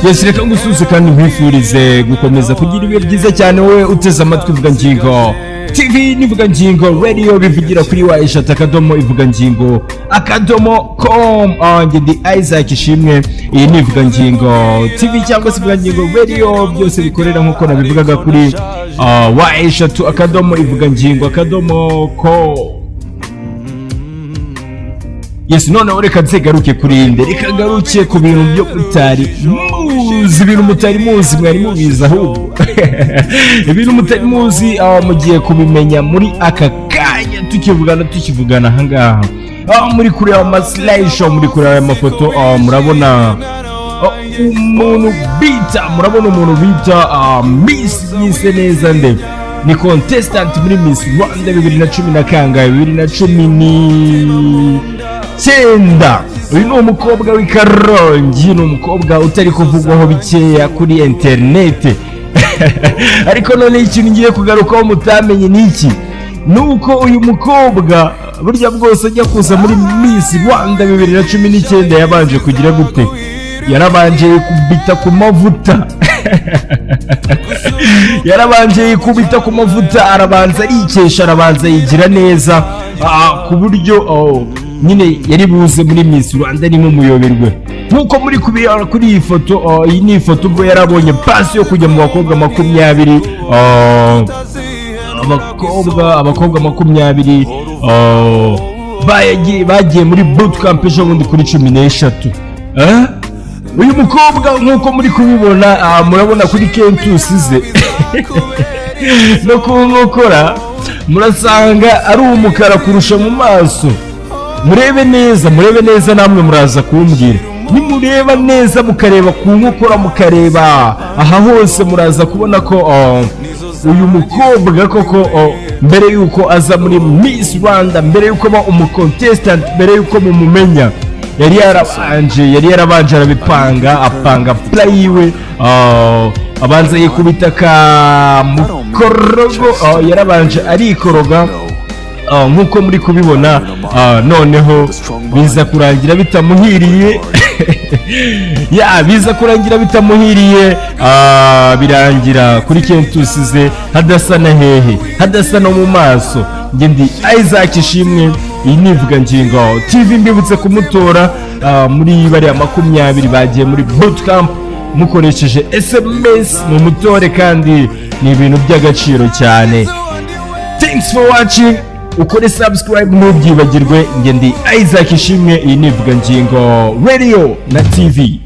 Yesi reka ngusuze kandi nkwifurize gukomeza kugira ibihe byiza cyane wowe uteze amatwi Ivugangingo TV n'Ivugangingo Radio bivugira kuri wayishata akadomo Ivugangingo.com. Nge ndi Isaac Ishimwe, iyi ni Ivugangingo TV cyangwa se Ivugangingo Radio, byose bikorera nkuko nabivugaga kuri wayishatu akadomo Ivugangingo.com. Yes, none reka nsegaruke kurinde, reka garuke ku bintu byo kutari muzi, ibintu mutari muzi mwari mubiza ahubwo ibintu mutari muzi mugiye kubimenya muri aka kanya tukivugana ahangaha. Muri kureba ama-slide show, muri kureba amafoto, murabona umuntu bita Miss Mwiseneza nde ni contestant muri Miss Rwanda 2010. Uyu ni umukobwa w'ikarongi, ni umukobwa utari kuvugwaho bikeya kuri internet ariko none ikintu ngiye kugarukaho mutamenye niki, nuko uyu mukobwa burya bwose ajya kuza muri Miss Rwanda 2019 yabanje kugira gute, yarabanje kubita ku mavuta yarabanje ku mavuta, arabanza arikesha, arabanza yigira neza ku buryo nyine yari buze muri Miss Rwanda arimo muyoberwe. Nkuko muri kubira kuri iyi foto, iyi ni ifoto ubwo yarabonye pasi yo kujya mu bakobwa 20, abakobwa 20 bagiye muri bootcamp ejo bundi kuri 13. Uyu mukobwa nkuko muri kubibona, murabona kuri kentusi ze no kunkokora murasanga ari umukara kurusha mu maso. Murebe neza namwe muraza kumbwira, nimureba neza mukareba ku nkokora, mukareba aha hose, muraza kubona ko uyu mukobwa koko mbere yuko aza muri Miss Rwanda, mbere yuko ba umucontestant, mbere yuko mumumenya, yari yarabanje arabipanga, apanga play yiwe, abanza yikubita ka mukorogo, yarabanje arikoroga nkuko muri kubibona. Noneho biza kurangira bitamuhiriye biza kurangira bitamuhiriye, birangira kuri kentusi ze hadasa na hehe, hadasa no mu maso. Nge ndi Isaac Ishimwe, iyi ni Ivugangingo TV. Mbibutse kumutora muri bariya 20 bagiye muri bootcamp mukoresheje SMS mu mutore, kandi ni ibintu by'agaciro cyane. Thanks for watching. Ukore subscribe ntubyibagirwe. Nge ndi Isaac Ishimwe, iyi ni Ivugangingo Radio na TV.